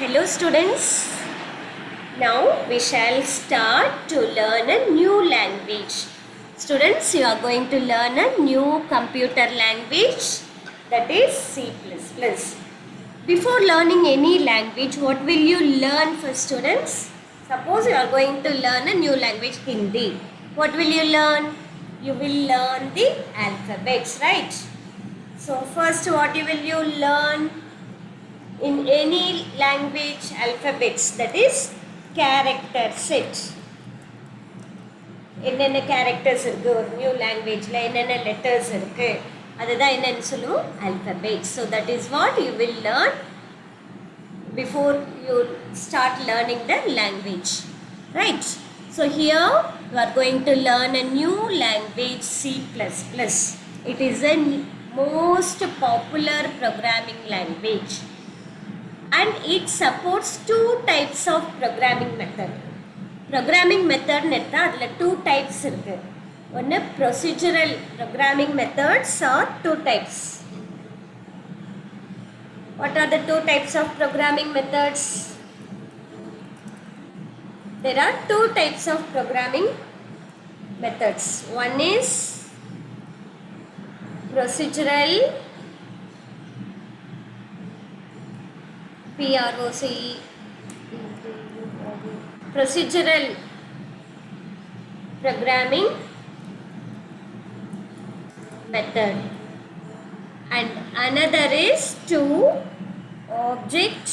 Hello students, now we shall start to learn a new language. Students, you are going to learn a new computer language, that is C++. Before learning any language, what will you learn first, students? Suppose you are going to learn a new language, Hindi. What will you learn? You will learn the alphabets, right? So first what will you learn? In any language, alphabets, that is character set. என்னென்ன characters இருக்குது ஒரு new லாங்குவேஜில் என்னென்ன letters இருக்குது அதுதான் என்னென்னு சொல்லுவோம் alphabets. So that is what you will learn before you start learning the language, right? So here you are going to learn a new language, C++. It is a most popular programming language. And it supports two types of programming method. Programming method netta adula two types irukku. One procedural programming methods or two types. What are the two types of programming methods? There are two types of programming methods. One is procedural, procedural programming method, and another is two object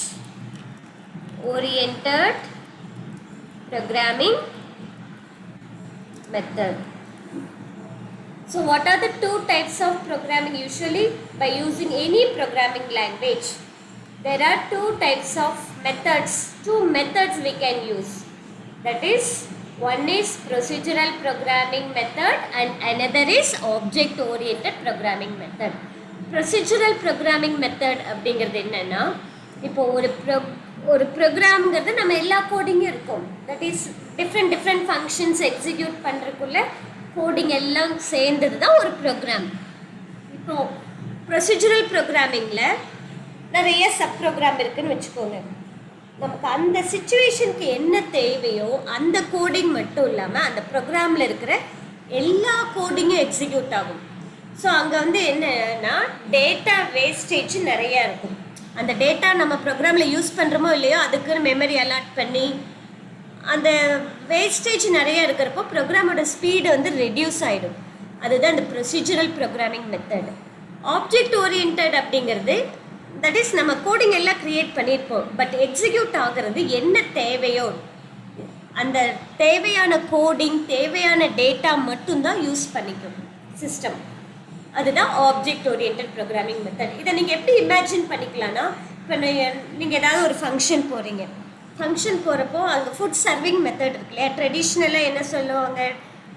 oriented programming method. So what are the two types of programming? Usually by using any programming language, there are two types of methods, two methods we can use. That is, one is procedural programming method and another is object oriented programming method. Procedural programming method அப்படிங்கிறது என்னன்னா, இப்போ ஒரு ப்ரோக்ராம்ங்கிறது நம்ம எல்லா கோடிங்கும் இருக்கும். That is different functions execute பண்ணுறதுக்குள்ள coding எல்லாம் சேர்ந்தது தான் ஒரு ப்ரோக்ராம். இப்போது ப்ரொசீஜரல் ப்ரோக்ராமிங்கில் நிறைய சப் ப்ரோக்ராம் இருக்குதுன்னு வச்சுக்கோங்க. நமக்கு அந்த சிச்சுவேஷனுக்கு என்ன தேவையோ அந்த கோடிங் மட்டும் இல்லாமல் அந்த ப்ரோக்ராமில் இருக்கிற எல்லா கோடிங்கும் எக்ஸிக்யூட் ஆகும். ஸோ அங்கே வந்து என்னன்னா டேட்டா வேஸ்டேஜ் நிறையா இருக்கும். அந்த டேட்டா நம்ம ப்ரோக்ராமில் யூஸ் பண்ணுறோமோ இல்லையோ அதுக்குன்னு மெமரி அலாட் பண்ணி அந்த வேஸ்டேஜ் நிறையா இருக்கிறப்போ ப்ரோக்ராமோட ஸ்பீடு வந்து ரெடியூஸ் ஆகிடும். அதுதான் இந்த procedural programming method. Object oriented அப்படிங்கிறது, தட் இஸ் நம்ம கோடிங் எல்லாம் க்ரியேட் பண்ணியிருப்போம், பட் எக்ஸிக்யூட் ஆகிறது என்ன தேவையோ அந்த தேவையான கோடிங் தேவையான டேட்டா மட்டும்தான் யூஸ் பண்ணிக்கும் சிஸ்டம். அதுதான் ஆப்ஜெக்ட் ஓரியன்ட் ப்ரோக்ராமிங் மெத்தட். இதை நீங்கள் எப்படி இமேஜின் பண்ணிக்கலாம்னா, இப்போ நீங்கள் ஏதாவது ஒரு ஃபங்க்ஷன் போகிறீங்க, ஃபங்க்ஷன் போகிறப்போ அங்கே ஃபுட் சர்விங் மெத்தட் இருக்கு இல்லையா. ட்ரெடிஷ்னலாக என்ன சொல்லுவாங்க,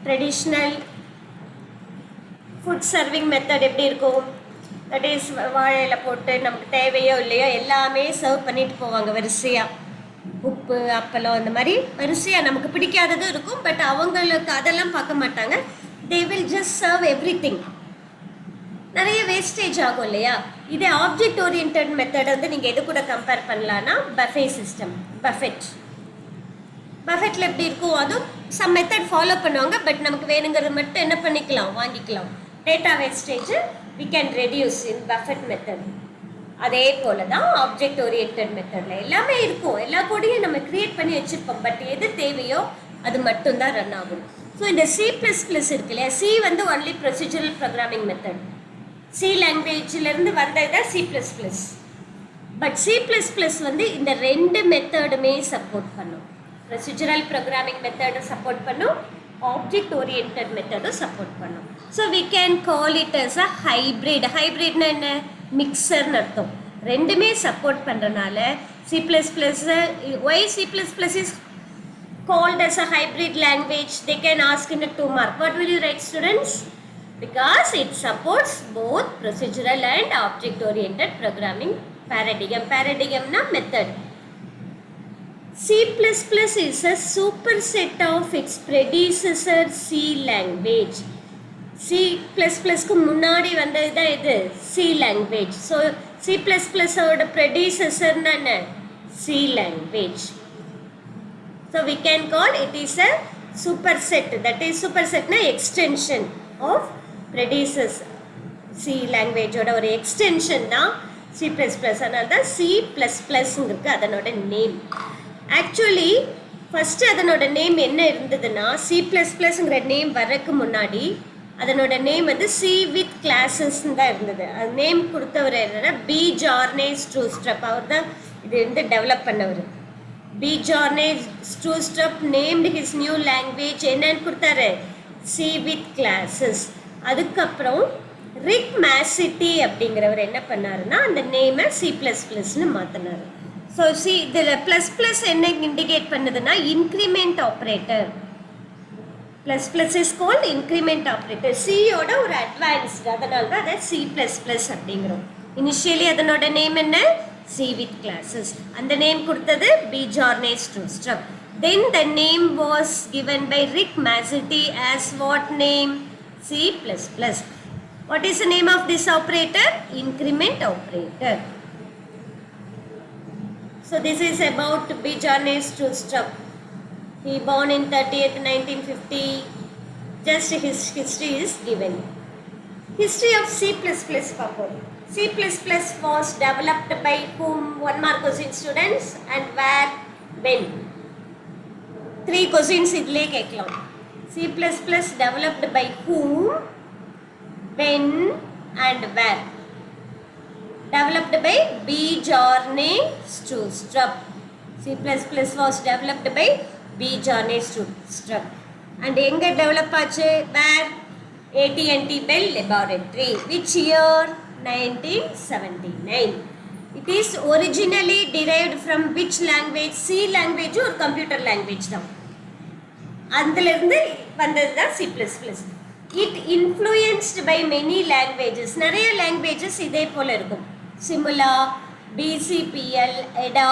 ட்ரெடிஷ்னல் ஃபுட் சர்விங் மெத்தட் எப்படி இருக்கும், தட் இஸ் வாழையில் போட்டு நமக்கு தேவையோ இல்லையோ எல்லாமே சர்வ் பண்ணிட்டு போவாங்க வரிசையாக. உப்பு அப்பளம் அந்த மாதிரி வரிசையாக நமக்கு பிடிக்காததும் இருக்கும், பட் அவங்களுக்கு அதெல்லாம் பார்க்க மாட்டாங்க. They will just serve every thing. நிறைய வேஸ்டேஜ் ஆகும் இல்லையா. இதே ஆப்ஜெக்ட் ஓரியன்ட் மெத்தட் வந்து நீங்கள் எது கூட கம்பேர் பண்ணலான்னா பஃபே சிஸ்டம். பஃபெட்டில் எப்படி இருக்கும், அதுவும் சம் மெத்தட் ஃபாலோ பண்ணுவாங்க, பட் நமக்கு வேணுங்கிறது மட்டும் என்ன பண்ணிக்கலாம், வாங்கிக்கலாம். Data wastage we can reduce in buffet method. அதே போல தான் ஆப்ஜெக்ட் ஓரியன்ட் மெத்தடில் எல்லாமே இருக்கும், எல்லா கோடியும் நம்ம க்ரியேட் பண்ணி வச்சுருப்போம், பட் எது தேவையோ அது மட்டும்தான் ரன் ஆகும். ஸோ இந்த C++ இருக்கு இல்லையா, சி வந்து only procedural programming method. C லாங்குவேஜிலேருந்து வந்தது தான் C++. பட் C++ வந்து இந்த ரெண்டு மெத்தடுமே சப்போர்ட் பண்ணும். ப்ரொசீஜரல் ப்ரோக்ராமிங் மெத்தடும் சப்போர்ட் பண்ணும், ஆப்ஜெக்ட் ஓரியன்ட் மெத்தடும் சப்போர்ட் பண்ணும். So we can call it as a hybrid. ஹைப்ரிட்னா என்ன, மிக்சர்னு அர்த்தம். ரெண்டுமே சப்போர்ட் பண்ணுறனால C++, why C++ is called as a hybrid language? They can ask in 2 mark. What will you write, students? Because it supports both procedural and object oriented programming paradigm. Paradigm na method. C++ is a superset of its predecessor C language. C++க்கு முன்னாடி வந்தது தான் இது C language. So C++ஓட ப்ரெடிசஸர்னா என்ன, C language. So we can call it is a superset. That is superset na extension of predecessor. C language oda ஒரு extension தான் C++. அதனால தான் C++ங்கிறது அதனோட நேம். ஆக்சுவலி ஃபஸ்ட்டு அதனோட நேம் என்ன இருந்ததுன்னா C++ங்கிற நேம் வரக்கு முன்னாடி அதனோட நேம் வந்து C with classes தான் இருந்தது. அது நேம் கொடுத்தவர் என்னன்னா Bjarne Stroustrup. அவர் தான் இது வந்து டெவலப் பண்ணவர். Bjarne Stroustrup named his new language என்னன்னு கொடுத்தாரு C with classes. அதுக்கப்புறம் ரிக் மேசிட்டி அப்படிங்கிறவர் என்ன பண்ணாருன்னா அந்த நேமை C++ன்னு மாற்றினார். ஸோ இதில் ப்ளஸ் என்ன இண்டிகேட் பண்ணுதுன்னா increment operator. ++ Is called increment operator. சியோட ஒரு அட்வான்ஸ்டு, அதனால தான் அதை C++ அப்படிங்கிறோம். இனிஷியலி அதனோட நேம் என்ன C with classes. அந்த நேம் கொடுத்தது Bjarne Stroustrup. Then the name was given by Rick Massity as what name? C++. What is the name of this operator? Increment operator. So this is about Bjarne Stroustrup. He born in 30th 1950. Just his history is given. History of C++ பார்ப்போம். C++ was developed by whom? 1 mark question students, and where, when. 3 questions idle கேட்கலாம். C++ developed by whom, when and where. Developed by Bjarne Stroustrup. C++ was developed by Bjarne Stroustrup. And எங்க develop ஆச்சு? Where? AT&T Bell Laboratory. Which year? 1979. It is originally derived from which language? C language or computer language தான். அதிலிருந்து வந்தது தான் C++. It influenced by many languages. நிறைய languages இதே போல இருக்கும். Simula, BCPL, EDA,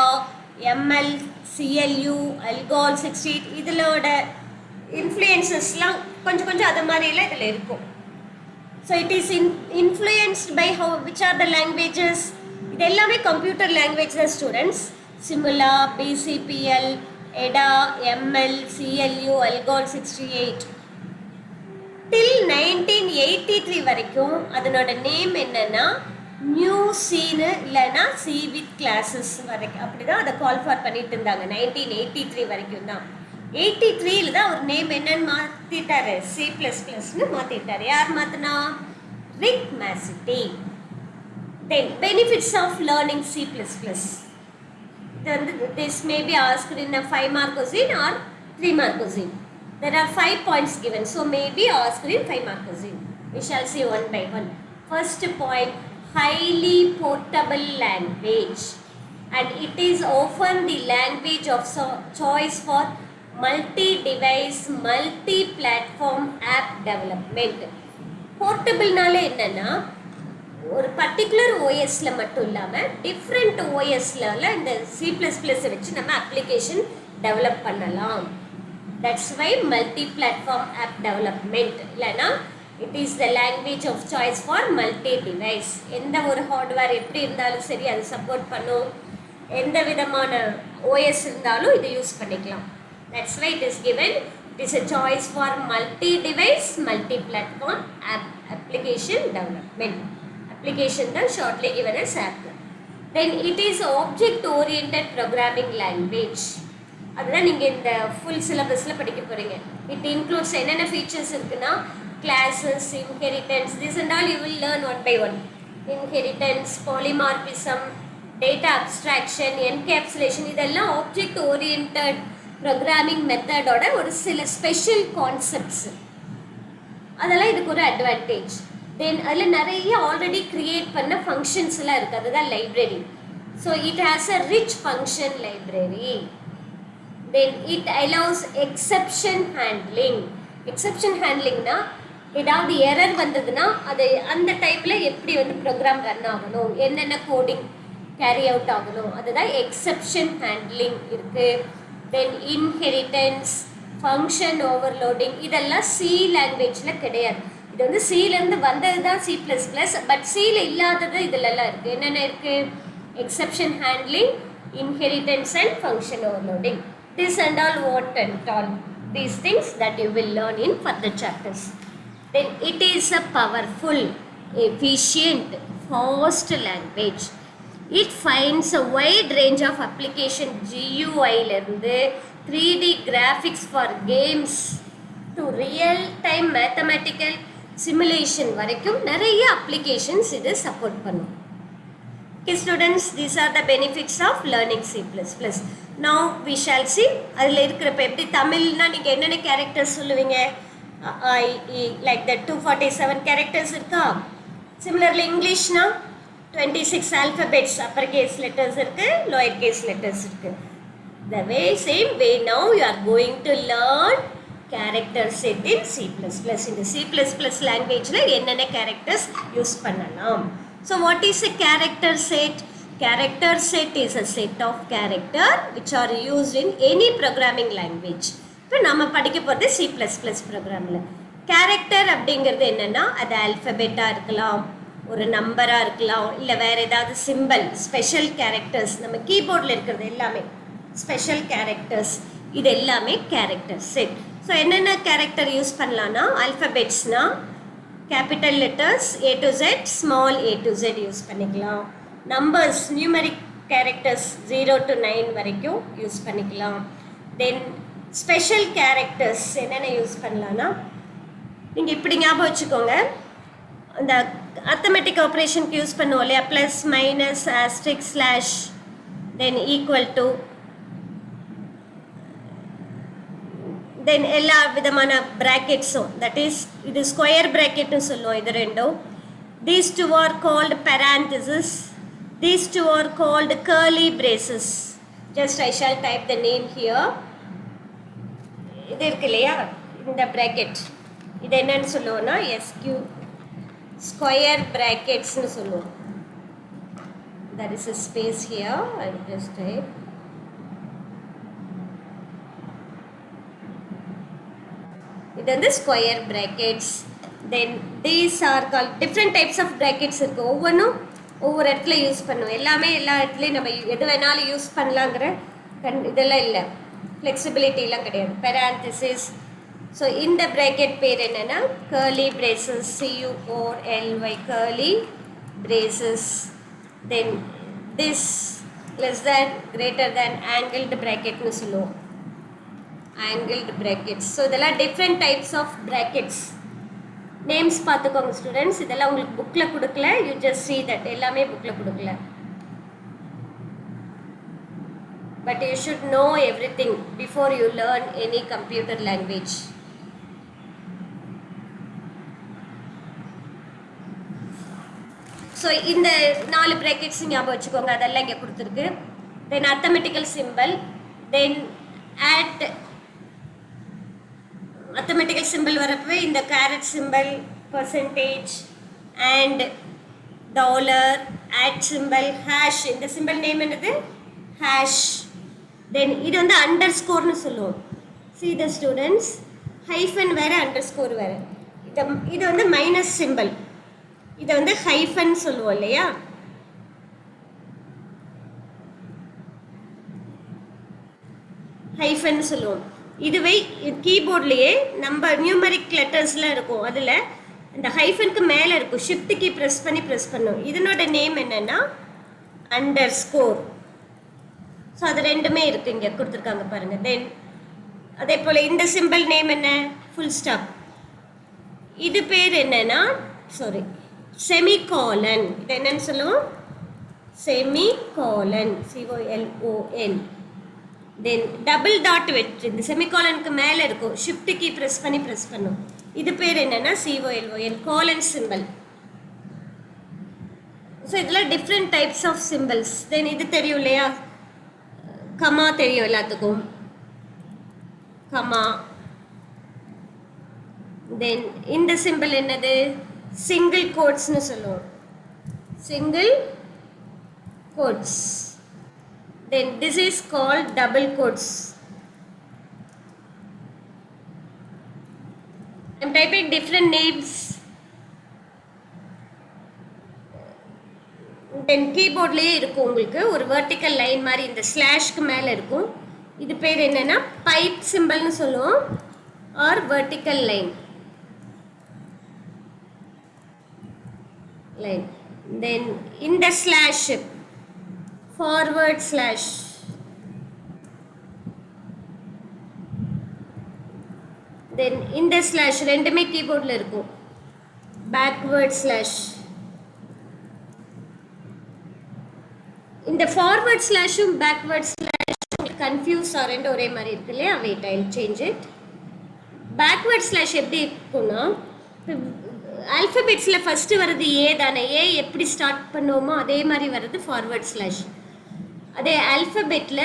ML, CLU, Algol 68 இதோட இன்ஃப்ளூயன்சஸ்லாம் கொஞ்சம் அது மாதிரிலாம் இதில் இருக்கும். So it is influenced by which are the languages? இது எல்லாமே கம்ப்யூட்டர் லாங்குவேஜ் தான் students. Simula, BCPL, EDA, ML, CLU, Algol 68. Till 1983 வரைக்கும் அதனோட நேம் என்னன்னா நியூ சீனு இல்லைன்னா C with classes வரைக்கும் அப்படி தான் அதை கால் ஃபார் பண்ணிட்டு இருந்தாங்க. 1983 வரைக்கும் தான். 83 தான் ஒரு நேம் என்னன்னு மாற்றிட்டாரு, C++ன்னு மாற்றிட்டாரு. யார் மாற்றினா? Rick Mascitti. Then benefits of learning C++. இது வந்து this may be asked in 5 mark question or 3 mark question. There are 5 points given, so may be asked in 5 mark question. We shall see one by one. First point, highly portable language, and it is often the language of choice for multi-device, multi-platform app development. Portable-நாலே என்னன்னா ஒரு particular ஓஎஸ்ல மட்டும் இல்லாமல் different ஓஎஸ்ல இந்த C++-ஐ வச்சு நம்ம application develop பண்ணலாம். That's why multi-platform app development. இல்லைனா it is the language of choice for multi-device. எந்த ஒரு ஹார்ட்வேர் எப்படி இருந்தாலும் சரி அது சப்போர்ட் பண்ணும். எந்த விதமான OS இருந்தாலும் இதை யூஸ் பண்ணிக்கலாம். That's why it is given. It is a choice for multi-device, multi-platform app application development. Application தான் shortly given as app. Then it is object-oriented programming language. அதுதான் நீங்கள் இந்த ஃபுல் சிலபஸில் படிக்க போகிறீங்க. இட் இன்க்ளூட்ஸ் என்னென்ன ஃபீச்சர்ஸ் இருக்குன்னா classes, inheritance, this and all you will learn one by one. Inheritance, polymorphism, data abstraction, encapsulation, இதெல்லாம் ஆப்ஜெக்ட் ஓரியன்டட் ப்ரோக்ராமிங் மெத்தடோட ஒரு சில ஸ்பெஷல் கான்செப்ட்ஸ். அதெல்லாம் இதுக்கு ஒரு அட்வான்டேஜ். தென் அதில் நிறைய ஆல்ரெடி க்ரியேட் பண்ண ஃபங்க்ஷன்ஸ் எல்லாம் இருக்குது, அதுதான் library. So it has a rich function library. Then it allows exception handling. Exception handlingனா ஏதாவது எரர் வந்ததுன்னா அது அந்த டைமில் எப்படி வந்து ப்ரோக்ராம் ரன் ஆகணும், என்னென்ன கோடிங் கேரி அவுட் ஆகணும், அதுதான் எக்ஸப்ஷன் ஹேண்ட்லிங் இருக்குது. தென் இன்ஹெரிட்டன்ஸ், ஃபங்க்ஷன் ஓவர்லோடிங், இதெல்லாம் C லாங்குவேஜில் கிடையாது. இது வந்து Cலேருந்து வந்தது தான் C++, பட் Cயில் இல்லாதது இதிலெல்லாம் இருக்குது. என்னென்ன இருக்குது? Exception handling, inheritance and function overloading. This and all what and all these things that you will learn in further chapters. Then it is a powerful, efficient, fast language. It finds a wide range of application GUI லிருந்து 3D graphics for games to real time mathematical simulation வரைக்கும் நிறைய applications இது support பண்ணும். Okay students, these are the benefits of learning C++. Now we shall see அதில் இருக்கிறப்ப எப்படி தமிழ்னா நீங்கள் என்னென்ன கேரக்டர்ஸ் சொல்லுவீங்க? Like the 247 characters இருக்கா? Similarly Englishனா 26 alphabets, upper case letters இருக்கு, lower case letters இருக்கு. The same way now you are going to learn character set in C++. இந்த C++ language ல என்னென்ன characters யூஸ் பண்ணலாம்? So what is a character set? Character set is a set of character which are used in any programming language. இப்போ நம்ம படிக்க போகிறது C++ ப்ரோக்ராமில். Character அப்படிங்கிறது என்னென்னா அது ஆல்ஃபபெட்டாக இருக்கலாம், ஒரு நம்பராக இருக்கலாம், இல்லை வேறு ஏதாவது சிம்பிள், ஸ்பெஷல் கேரக்டர்ஸ், நம்ம கீபோர்டில் இருக்கிறது எல்லாமே ஸ்பெஷல் கேரக்டர்ஸ், இது எல்லாமே கேரக்டர் செட். ஸோ என்னென்ன கேரக்டர் யூஸ் பண்ணலான்னா, ஆல்ஃபபெட்ஸ்னால் capital letters A to Z, small a to Z use பண்ணிக்கலாம். நம்பர்ஸ் நியூமெரிக் கேரக்டர்ஸ் 0 to 9 வரைக்கும் யூஸ் பண்ணிக்கலாம். தென் ஸ்பெஷல் கேரக்டர்ஸ் என்னென்ன யூஸ் பண்ணலான்னா, நீங்கள் இப்படி ஞாபகம் வச்சுக்கோங்க, அந்த அர்த்தமெட்டிக் ஆப்ரேஷனுக்கு யூஸ் பண்ணுவோம் இல்லையா, plus minus asterisk slash then equal to, then எல்லா விதமான ப்ராக்கெட்ஸும், தட் இஸ் இது ஸ்கொயர் ப்ராக்கெட்னு சொல்லுவோம் இது ரெண்டும். These two are called parenthesis, these two are called curly braces. Just I shall type the name here. இது இருக்கு இல்லையா இந்த ப்ராக்கெட், இது என்னன்னு சொல்லுவோம்னா SQ ஸ்கொயர் ப்ராக்கெட்ஸ்னு சொல்லுவோம். There is a space here, I will just type. இது வந்து square brackets. Then these are call different types of brackets இருக்குது, ஒவ்வொன்றும் ஒவ்வொரு இடத்துல யூஸ் பண்ணுவோம். எல்லாமே எல்லா இடத்துலையும் நம்ம எது வேணாலும் யூஸ் பண்ணலாங்கிற இதெல்லாம் இல்லை, ஃப்ளெக்சிபிலிட்டிலாம் கிடையாது. parenthesis. ஸோ இந்த ப்ராக்கெட் பேர் என்னென்னா curly braces, CURLY curly braces. Then this less than greater than angled bracketனு சொல்லுவோம், angled brackets. ஸோ இதெல்லாம் different types of brackets. Names பார்த்துக்கோங்க ஸ்டூடெண்ட்ஸ், இதெல்லாம் உங்களுக்கு புக்கில் கொடுக்கல, யூ ஜஸ்ட் see that, எல்லாமே புக்கில் கொடுக்கல. But you should know everything before you learn any computer language. So இந்த 4 ப்ராக்கெட்ஸ் ஞாபகம் வச்சுக்கோங்க, அதெல்லாம் இங்கே கொடுத்துருக்கு. Then arithmetical symbol, then at arithmetical symbol வரப்பவே இந்த caret symbol, percentage and dollar, at symbol, hash, இந்த symbol name என்னது hash. then இது வந்து underscore னு சொல்லுவோம். see the students, hyphen வேற underscore வேற, இது வந்து minus symbol, இது வந்து hyphen சொல்லுவோம் இல்லையா. hyphen சொல்லுவோம். இதுவே கீபோர்ட்லேயே நம்ம நியூமரிக் லெட்டர்ஸ்லாம் இருக்கும், அதில் இந்த ஹைஃபனுக்கு மேலே இருக்கும், ஷிஃப்ட் கீ ப்ரெஸ் பண்ணணும். இதனோட நேம் என்னென்னா அண்டர்ஸ்கோர். ஸோ அது ரெண்டுமே இருக்குது, இங்கே கொடுத்துருக்காங்க பாருங்கள். தென் அதே போல் இந்த சிம்பிள் நேம் என்ன, ஃபுல் ஸ்டாப். இது பேர் என்னென்னா செமிகாலன். இது என்னன்னு சொல்லுவோம், செமிகாலன், COLON. தென் டபுள் டாட் வெட்டு, இந்த செமிகாலனுக்கு மேலே இருக்கும், ஷிஃப்ட் கீ ப்ரெஸ் பண்ணும். இது பேர் என்னென்னா COLON, காலன் சிம்பிள். ஸோ இதில் டிஃப்ரெண்ட் டைப்ஸ் ஆஃப் சிம்பிள்ஸ். தென் இது தெரியும் இல்லையா, கமா தெரியும் எல்லாத்துக்கும், கமா. தென் இந்த சிம்பிள் என்னது, சிங்கிள் கோட்ஸ்னு சொல்லுவோம், single quotes. then this is called double quotes. I'm typing different names. தென் கீபோர்ட்லேயே இருக்கும் உங்களுக்கு ஒரு வெர்டிக்கல் லைன் மாதிரி இந்த ஸ்லாஷ்க்கு மேலே இருக்கும். இது பேர் என்னென்னா பைப் சிம்பிள்னு சொல்லுவோம் or vertical line. Then in the slash forward slash, then in the slash ரெண்டுமே கீபோர்டில் இருக்கும். backward slash. இந்த forward slashும் backward slash கன்ஃபியூஸ் ஆகிற ஒரே மாதிரி இருக்கு இல்லையா? wait I'll change it. backward slash எப்படி இருக்குன்னா ஆல்ஃபபெட்ஸில் ஃபஸ்ட்டு வர்றது ஏ தானே, ஏ எப்படி ஸ்டார்ட் பண்ணுவோமோ அதே மாதிரி வர்றது ஃபார்வர்ட் ஸ்லாஷ். அதே ஆல்ஃபபெட்டில்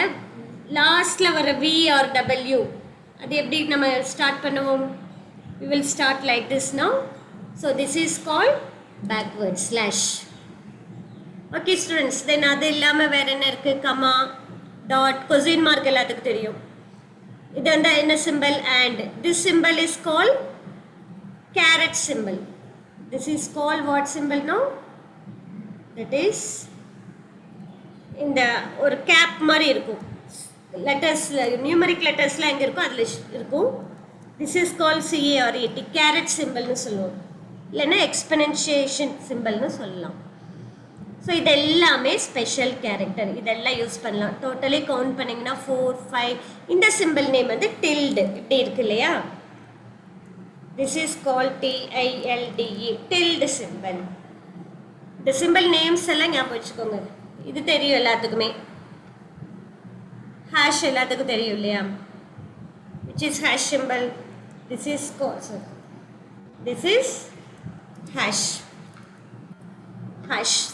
லாஸ்ட்டில் வர வி ஆர் டபிள்யூ அது எப்படி நம்ம ஸ்டார்ட் பண்ணுவோம்? we will start like this now. so this is called backward slash. okay students, then அது இல்லாமல் வேறு என்ன இருக்குது? கமா, டாட், கொஸ்டின் மார்க் எல்லாத்துக்கும் தெரியும். இது வந்து என்ன simple? and this symbol is called caret symbol. this is called what symbol now? that is இந்த ஒரு கேப் மாதிரி இருக்கும், லெட்டர்ஸ் நியூமரிக் லெட்டர்ஸ்லாம் எங்கே இருக்கும் அதில் இருக்கும். this is called CARET, caret symbolனு சொல்லுவோம், இல்லைன்னா எக்ஸ்பெனன்ஷியேஷன் சிம்பிள்னு சொல்லலாம். ஸோ இது எல்லாமே ஸ்பெஷல் கேரக்டர், இதெல்லாம் யூஸ் பண்ணலாம். டோட்டலி கவுண்ட் பண்ணிங்கன்னா 4, 5. இந்த சிம்பிள் நேம் வந்து டில்டு இப்படி இருக்கு இல்லையா? this is called TILDE, tilde symbol. இந்த சிம்பிள் நேம்ஸ் எல்லாம் ஞாபகம் வச்சுக்கோங்க. இது தெரியும் எல்லாத்துக்குமே. ஹேஷ் எல்லாத்துக்கும் தெரியும் இல்லையா? which is hash symbol. this is called, this is hash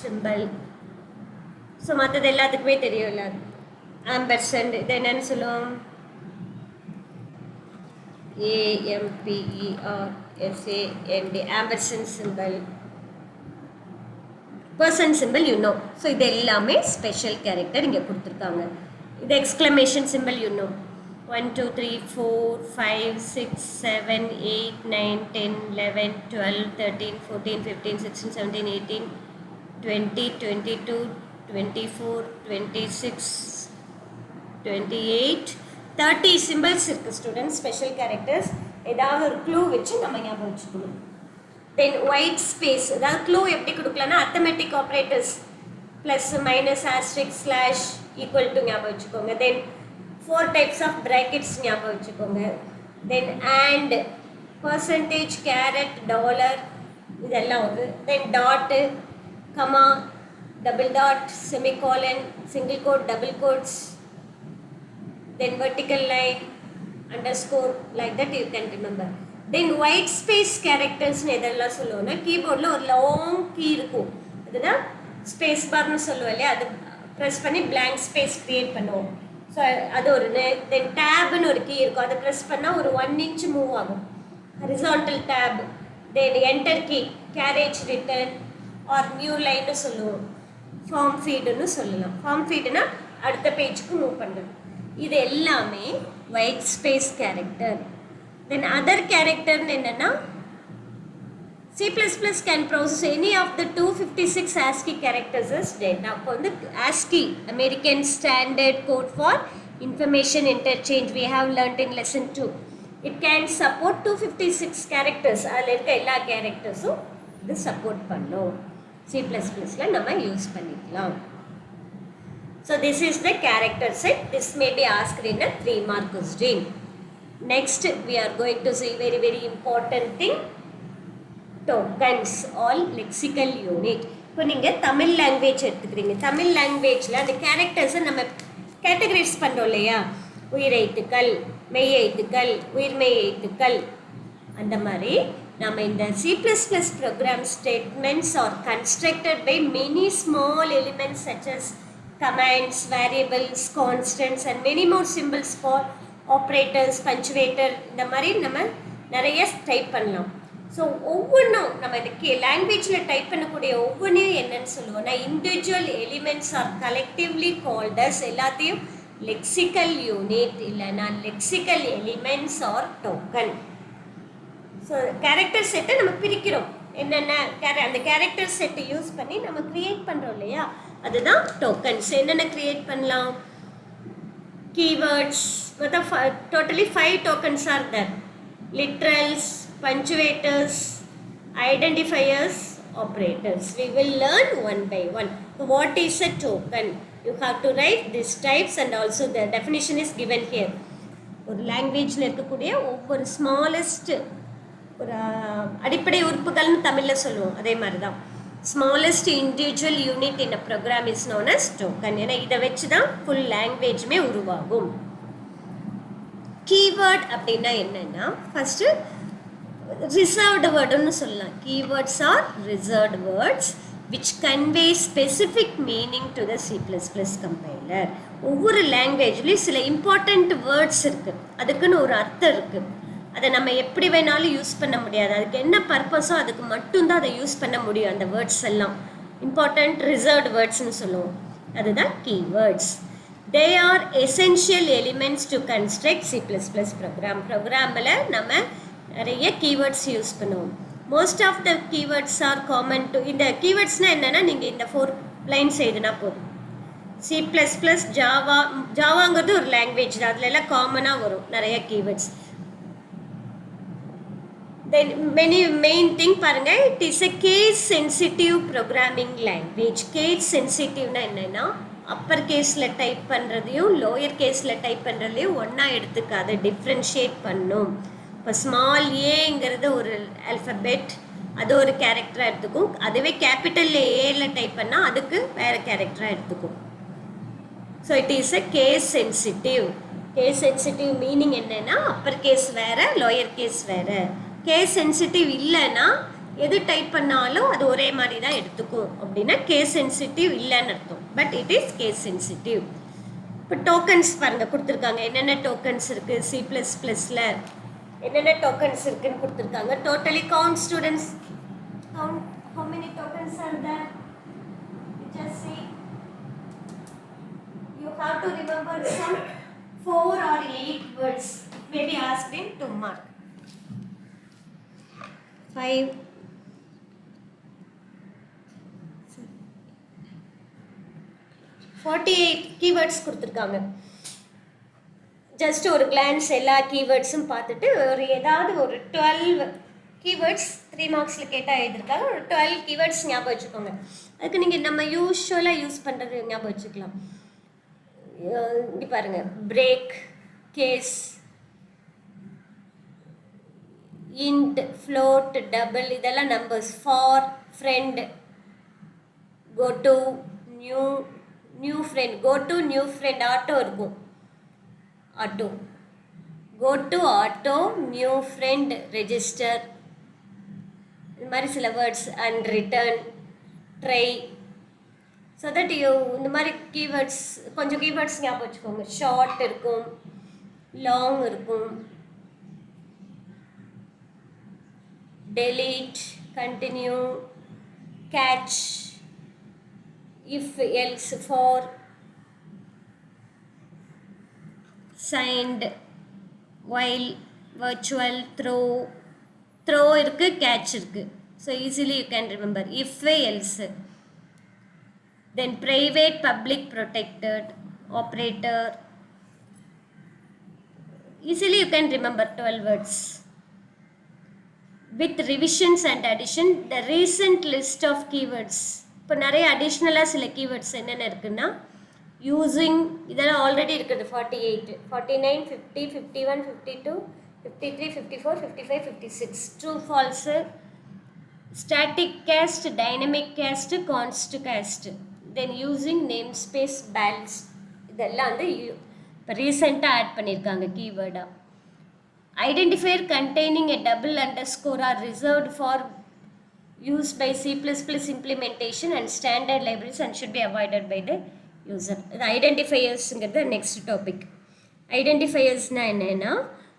symbol. So மற்றது எல்லாத்துக்குமே தெரியும் இல்லை? ஆம்பர்சண்ட், இது என்னன்னு சொல்லுவோம்? AMPERSAND, ampersand symbol. person symbol you know. so இது எல்லாமே ஸ்பெஷல் கேரக்டர் இங்கே கொடுத்துருக்காங்க. இது exclamation simple you know. 1 2 3 4 5 6 7 8 9 10 11 12 13 14 15 16 17 18 20 22 24 26 28 30 symbols இருக்குது ஸ்டூடெண்ட்ஸ், ஸ்பெஷல் கேரக்டர்ஸ். ஏதாவது ஒரு க்ளூ வச்சு நம்ம ஞாபகம் வச்சுக்கணும். தென் ஒயிட் ஸ்பேஸ், அதாவது க்ளூ எப்படி கொடுக்கலாம்னா arithmetic operators plus minus asterisk slash equal to ஞாபகம் வச்சுக்கோங்க. தென் 4 types ஆஃப் ப்ராக்கெட்ஸ் ஞாபகம் வச்சுக்கோங்க. Then and, percentage, caret, dollar இதெல்லாம் வருது. Then dot, comma, double dot, semicolon, single quote, double quotes, then vertical line, underscore, like that you can remember. then white space characters னு எதெல்லாம் சொல்லுவோம்னா கீபோர்டில் ஒரு long key இருக்கும், அதுதான் ஸ்பேஸ் பார்னு சொல்லுவோம் இல்லையா? அது ப்ரெஸ் பண்ணி blank ஸ்பேஸ் க்ரியேட் பண்ணுவோம். ஸோ அது ஒரு. தென் டேப்னு ஒரு கீ இருக்கும், அதை ப்ரெஸ் பண்ணால் ஒரு 1 inch மூவ் ஆகும், horizontal tab. Then enter key, carriage return or new லைன்னு சொல்லுவோம். ஃபார்ம் ஃபீடுன்னு சொல்லலாம். ஃபார்ம் ஃபீடுனா அடுத்த பேஜுக்கு மூவ் பண்ணுறது. இது எல்லாமே white space character. Then other கேரக்டர்னு என்னென்னா C++ can process any of the 256 ASCII characters as data. அப்போ வந்து ASCII, American Standard Code for Information Interchange, we have learnt in lesson 2. It can support 256 characters. அதில் இருக்க எல்லா கேரக்டர்ஸும் இது support பண்ணும். C++ல நம்ம use பண்ணிக்கலாம். So this is the character set. This may be asked in a 3-mark question. Next we are going to see very important thing, tokens, all lexical unit. இப்போ நீங்கள் Tamil language எடுத்துக்கிறீங்க, தமிழ் லாங்குவேஜில் அந்த கேரக்டர்ஸை நம்ம கேட்டகரைஸ் பண்ணுறோம் இல்லையா? உயிரெழுத்துக்கள், மெய் எழுத்துக்கள், உயிர்மெய் எழுத்துக்கள். அந்த மாதிரி நம்ம இந்த C++ program statements are constructed by many small elements such as commands, variables, constants and many more symbols for operators, punctuator. இந்த மாதிரி நம்ம நிறைய டைப் பண்ணலாம். ஸோ ஒவ்வொன்றும் நம்ம இந்த லாங்குவேஜில் டைப் பண்ணக்கூடிய ஒவ்வொன்றையும் என்னன்னு சொல்லுவோம்னா individual elements are collectively called as, எல்லாத்தையும் லெக்சிக்கல் யூனிட் இல்லைன்னா lexical elements or token. So character செட்டை நம்ம பிரிக்கிறோம். என்னென்ன அந்த கேரக்டர் செட்டை யூஸ் பண்ணி நம்ம கிரியேட் பண்ணுறோம் இல்லையா, அதுதான் டோக்கன்ஸ். என்னென்ன கிரியேட் பண்ணலாம்? keywords, totally 5 tokens are there: literals, punctuators, identifiers, operators. We will learn one by one. So what is a token? You have to write these types and also the definition is given here. ஒரு லாங்குவேஜில் இருக்கக்கூடிய ஒவ்வொரு smallest ஒரு அடிப்படை உறுப்புகள்னு தமிழில் சொல்லுவோம், அதே மாதிரி தான் smallest individual unit in a program is known as token. ஏன்னா இதை வச்சு தான் ஃபுல் லாங்குவேஜுமே உருவாகும். கீவேர்ட் அப்படின்னா என்னென்னா, ஃபஸ்ட்டு ரிசர்வ்டு வேர்டுன்னு சொல்லலாம். Keywords are reserved words which convey specific meaning to the C++ compiler. ஒவ்வொரு லாங்குவேஜ்லேயும் சில இம்பார்ட்டண்ட் வேர்ட்ஸ் இருக்குது, அதுக்குன்னு ஒரு அர்த்தம் இருக்குது. அதை நம்ம எப்படி வேணாலும் யூஸ் பண்ண முடியாது. அதுக்கு என்ன பர்பஸோ அதுக்கு மட்டும்தான் அதை யூஸ் பண்ண முடியும். அந்த வேர்ட்ஸ் எல்லாம் இம்பார்ட்டண்ட் ரிசர்வ்டு வேர்ட்ஸ்னு சொல்லுவோம், அதுதான் keywords. They are essential elements to construct C++ program. ப்ரோக்ராமில் நம்ம நிறைய கீவேர்ட்ஸ் யூஸ் பண்ணுவோம். Most of the keywords are common to. இந்த கீவேர்ட்ஸ்னால் என்னென்னா, நீங்கள் இந்த 4 லைன்ஸ் எழுதுனா போதும். C++, ஜாவாங்கிறது ஒரு லாங்குவேஜ் தான், அதில் எல்லாம் காமனாக வரும் நிறைய கீவேர்ட்ஸ். தென் மெயின் திங் பாருங்கள், it is a case sensitive programming language. Case சென்சிட்டிவ்னா என்னென்னா, அப்பர் கேஸில் டைப் பண்ணுறதையும் லோயர் கேஸில் டைப் பண்ணுறதையும் ஒன்றா எடுத்துக்காது, டிஃப்ரென்ஷியேட் பண்ணும். இப்போ ஸ்மால் ஏங்கிறது ஒரு ஆல்ஃபபெட், அது ஒரு கேரக்டராக எடுத்துக்கும். அதுவே கேபிட்டல் ஏல டைப் பண்ணால் அதுக்கு வேறு கேரக்டராக எடுத்துக்கும். So it is a case sensitive. Case sensitive meaning என்னென்னா, அப்பர் கேஸ் வேறு, லோயர் கேஸ் வேறு. கேஸ் சென்சிட்டிவ் இல்லைன்னா எது டைப் பண்ணாலும் அது ஒரே மாதிரி தான் எடுத்துக்கும். அப்படின்னா கேஸ் சென்சிட்டிவ் இல்லைன்னு அர்த்தம். But it is case sensitive. இப்போ டோக்கன்ஸ் பாருங்கள் கொடுத்துருக்காங்க. என்னென்ன டோக்கன்ஸ் இருக்குது C++ல், என்னென்ன டோக்கன்ஸ் இருக்குன்னு கொடுத்துருக்காங்க. Totally count students, count how many tokens are there? Just see. You have to remember some 4 or 8 words. May be asked in 2 mark. 5, 48 keywords கொடுத்துருக்காங்க. Just ஒரு கிளான்ஸ் எல்லா கீவேர்ட்ஸும் பார்த்துட்டு ஒரு ஏதாவது ஒரு 12 கீவேர்ட்ஸ் 3 மார்க்ஸில் கேட்டால் எழுதியிருக்காங்க. ஒரு 12 கீவேர்ட்ஸ் ஞாபகம் வச்சுக்கோங்க. அதுக்கு நீங்கள் நம்ம யூஸ்வலாக யூஸ் பண்ணுறது ஞாபகம் வச்சுக்கலாம். இங்கே பாருங்கள், break, case, int, float, double, இதெல்லாம் numbers. For, friend, go to, new friend. Go to new friend, auto இருக்கும், auto. Go to auto, new friend, register, இது மாதிரி சில words. And return, try. So that you இந்த மாதிரி keywords கொஞ்சம் keywords ஞாபகம் வச்சுக்கோங்க. ஷார்ட் இருக்கும், லாங் இருக்கும், delete, continue, catch, if, else, for, signed, while, virtual, throw இருக்கு, catch இருக்கு. So easily you can remember. If, else. Then private, public, protected, operator. Easily you can remember 12 words. With revisions and addition, the recent list of keywords. இப்போ நிறைய அடிஷ்னலாக சில keywords என்னென்ன இருக்குன்னா, using, இதெல்லாம் already இருக்குது. 48, 49, 50, 51, 52, 53, 54, 55, 56. True, false, static cast, dynamic cast, const cast. Then using, name space, balance, இதெல்லாம் வந்து இப்போ ரீசெண்டாக ஆட் பண்ணியிருக்காங்க கீவேர்டாக. Identifier containing a double underscore are reserved for use by C++ implementation and standard libraries and should be avoided by the user. The identifiersங்கிறது next topic. ஐடென்டிஃபையர்ஸ்னால் என்னென்னா,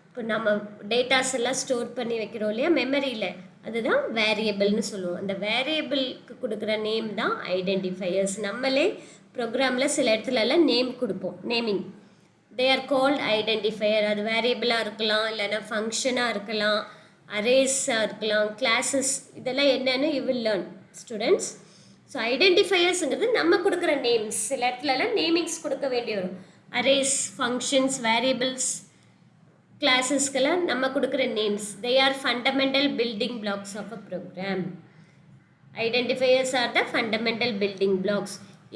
இப்போ நம்ம டேட்டாஸ் எல்லாம் ஸ்டோர் பண்ணி வைக்கிறோம் இல்லையா மெமரியில், அதுதான் வேரியபிள்னு சொல்லுவோம். அந்த வேரியபிளுக்கு கொடுக்குற நேம் தான் ஐடென்டிஃபையர்ஸ். நம்மளே ப்ரோக்ராமில் சில இடத்துலலாம் நேம் கொடுப்போம், naming. They are called identifier. அது வேரியபிளாக இருக்கலாம், இல்லைன்னா ஃபங்க்ஷனாக இருக்கலாம், அரேஸாக இருக்கலாம், கிளாஸஸ், இதெல்லாம் என்னென்னு you will learn students. So ஐடென்டிஃபையர்ஸுங்கிறது நம்ம கொடுக்குற நேம்ஸ். சில இடத்துலலாம் நேமிங்ஸ் கொடுக்க வேண்டி வரும். அரேஸ், ஃபங்க்ஷன்ஸ், வேரியபிள்ஸ், கிளாஸஸ்க்கெல்லாம் நம்ம கொடுக்குற names. They are fundamental building blocks of a program. Identifiers are the fundamental building blocks.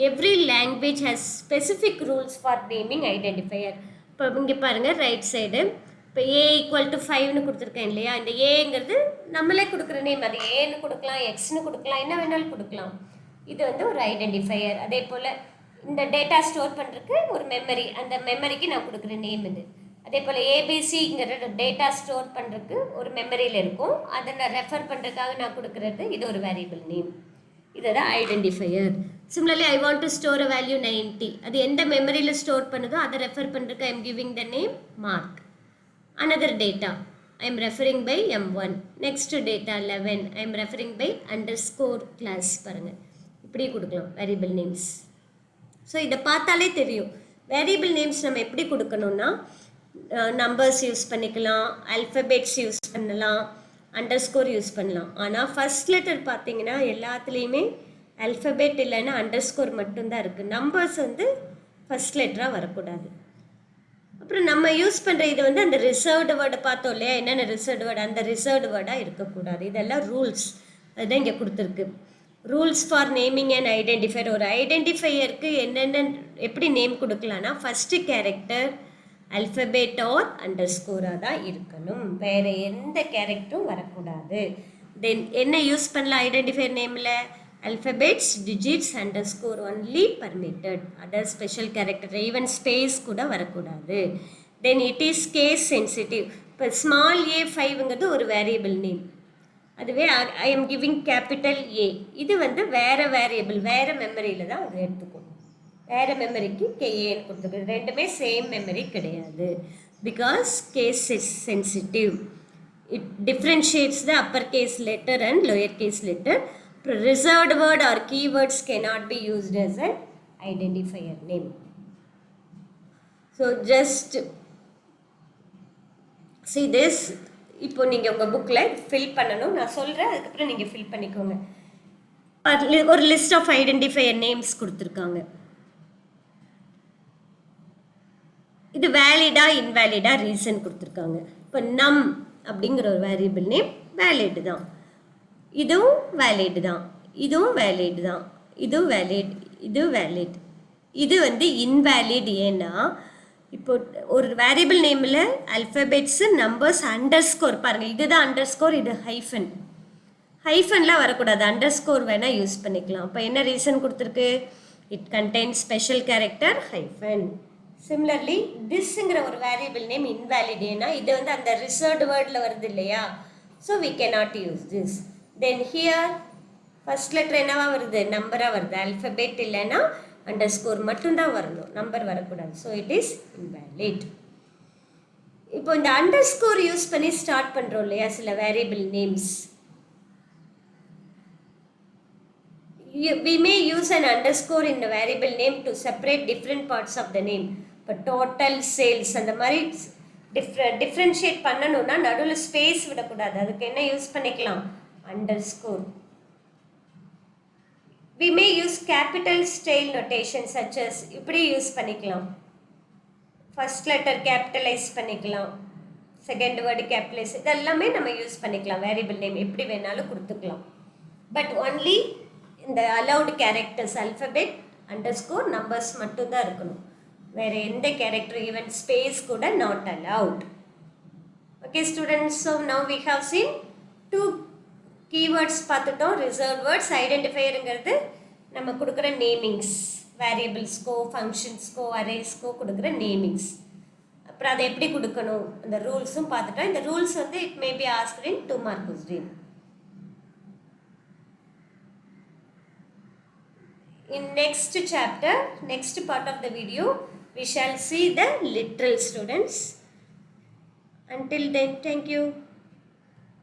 Every language has specific rules for naming identifier. இப்போ இங்கே பாருங்கள் ரைட் சைடு, இப்போ ஏ ஈக்குவல் டு 5னு கொடுத்துருக்கேன் இல்லையா. இந்த ஏங்கிறது நம்மளே கொடுக்குற நேம். அது ஏன்னு கொடுக்கலாம், எக்ஸ்னு கொடுக்கலாம், என்ன வேணாலும் கொடுக்கலாம். இது வந்து ஒரு ஐடென்டிஃபையர். அதே போல் இந்த டேட்டா ஸ்டோர் பண்ணுறதுக்கு ஒரு மெமரி, அந்த மெமரிக்கு நான் கொடுக்குற நேம் இது. அதே போல் ஏபிசிங்கிற டேட்டா ஸ்டோர் பண்ணுறதுக்கு ஒரு மெமரியில் இருக்கும், அதை நான் ரெஃபர் பண்ணுறதுக்காக நான் கொடுக்குறது இது ஒரு வேரியபிள் நேம். இதை தான் identifier. Similarly I want to store a value 90, அது எந்த மெமரியில் ஸ்டோர் பண்ணுதோ அதை ரெஃபர் பண்ணுறதுக்கு I am giving the name mark. Another data I am referring by M1. Next data 11 I am referring by underscore class. பாருங்கள் இப்படி கொடுக்கலாம் variable names. So இதை பார்த்தாலே தெரியும் வேரியபிள் நேம்ஸ் நம்ம எப்படி கொடுக்கணும்னா, நம்பர்ஸ் யூஸ் பண்ணிக்கலாம், ஆல்ஃபபெட்ஸ் யூஸ் பண்ணலாம், அண்டர்ஸ்கோர் யூஸ் பண்ணலாம். ஆனால் ஃபஸ்ட் லெட்டர் பார்த்தீங்கன்னா எல்லாத்துலேயுமே ஆல்ஃபபெட் இல்லைன்னா அண்டர்ஸ்கோர் மட்டும்தான் இருக்குது. நம்பர்ஸ் வந்து ஃபஸ்ட் லெட்டராக வரக்கூடாது. அப்புறம் நம்ம யூஸ் பண்ணுற இது வந்து அந்த ரிசர்வ்டு வேர்டை பார்த்தோம் இல்லையா, என்னென்ன ரிசர்வ்டு வேர்டு, அந்த ரிசர்வ்டு வேர்டாக இருக்கக்கூடாது. இதெல்லாம் ரூல்ஸ், அதுதான் இங்கே கொடுத்துருக்கு. Rules for naming and identifier. ஒரு ஐடென்டிஃபையருக்கு என்னென்ன எப்படி நேம் கொடுக்கலான்னா, ஃபஸ்ட்டு கேரக்டர் அல்ஃபபெட் ஆர் அண்டர்ஸ்கோராக தான் இருக்கணும், வேறு எந்த கேரக்டரும் வரக்கூடாது. தென் என்ன யூஸ் பண்ணலாம் ஐடென்டிஃபையர் நேமில், alphabets, digits, underscore only permitted. Other special character even space கூட வரக்கூடாது. Then it is case sensitive. இப்போ ஸ்மால் A5ங்கிறது ஒரு வேரியபிள் நேம், அதுவே I am giving capital A, இது வந்து வேறு வேரியபிள், வேறு மெமரியில் தான் அது எடுத்துக்கும். வேறு மெமரிக்கு கேஏன்னு கொடுத்துருக்கு, ரெண்டுமே சேம் மெமரி கிடையாது. Because case is sensitive, it differentiates the upper case letter and lower case letter. Reserved word or keywords cannot be used as an identifier name. So just see this. இப்போ நீங்கள் உங்கள் புக்கில் fill பண்ணணும், நான் சொல்கிறேன், அதுக்கப்புறம் நீங்கள் ஃபில் பண்ணிக்கோங்க. ஒரு லிஸ்ட் ஆஃப் ஐடென்டிஃபையர் நேம்ஸ் கொடுத்துருக்காங்க. இது வேலிடா இன்வேலிடா ரீசன் கொடுத்துருக்காங்க. இப்போ நம் அப்படிங்கிற ஒரு வேரியபிள் நேம் வேலிடு தான், இதுவும் வேலிடு தான், இதுவும் வேலிடு தான், இதுவும் வேலிட், இது வேலிட். இது வந்து இன்வேலிட். ஏன்னா இப்போ ஒரு வேரியபிள் நேமில் அல்ஃபபெட்ஸு, நம்பர்ஸ், அண்டர்ஸ்கோர், பாருங்கள் இதுதான் அண்டர்ஸ்கோர், இது ஹைஃபன். ஹைஃபன்லாம் வரக்கூடாது, அண்டர்ஸ்கோர் வேணால் யூஸ் பண்ணிக்கலாம். இப்போ என்ன ரீசன் கொடுத்துருக்கு, it contains special character hyphen. Similarly திஸ்ங்கிற ஒரு வேரியபிள் நேம் இன்வேலிட். ஏன்னா இது வந்து அந்த ரிசர்வ்டு வேர்டில் வருது இல்லையா, so we cannot use this. Then here first letter என்னவா வருது, நம்பராக வருது, ஆல்ஃபபெட் இல்லைன்னா அண்டர்ஸ்கோர் மட்டும்தான் வரணும், நம்பர் வரக்கூடாது. So it is invalid. இப்போ இந்த அண்டர்ஸ்கோர் யூஸ் பண்ணி ஸ்டார்ட் பண்ணுறோம் இல்லையா சில variable names, we may use an underscore in the variable name to separate different parts of the name. இப்போ டோட்டல் சேல்ஸ் அந்த மாதிரி டிஃப்ரென்ஷியேட் பண்ணணும்னா நடுவில் ஸ்பேஸ் விடக்கூடாது, அதுக்கு என்ன யூஸ் பண்ணிக்கலாம், underscore. we may use capital style notation such as இப்படி யூஸ் பண்ணிக்கலாம், ஃபர்ஸ்ட் லெட்டர் கேபிட்டலைஸ் பண்ணிக்கலாம், செகண்ட் வேர்டு கேபிட்டலைஸ், இதெல்லாமே நம்ம யூஸ் பண்ணிக்கலாம். வேரியபிள் நேம் எப்படி வேணாலும் கொடுத்துக்கலாம். பட் ஒன்லி இந்த allowed characters alphabet, underscore, numbers மட்டும்தான் இருக்கணும், வேறு எந்த கேரக்டர் ஈவன் ஸ்பேஸ் கூட not allowed. Okay students, so now we have seen 2 keywords பார்த்துட்டோம். ரிசர்வ் வேர்ட்ஸ், ஐடென்டிஃபையருங்கிறது நம்ம கொடுக்குற நேமிங்ஸ், வேரியபிள்ஸ்க்கோ ஃபங்க்ஷன்ஸ்க்கோ அரேஸ்க்கோ கொடுக்குற நேமிங்ஸ். அப்புறம் அதை எப்படி கொடுக்கணும் அந்த ரூல்ஸும் பார்த்துட்டோம். இந்த ரூல்ஸ் வந்து it may be asked in 2 mark question. In next chapter, next part of the video, we shall see the literal students. Until then, thank you.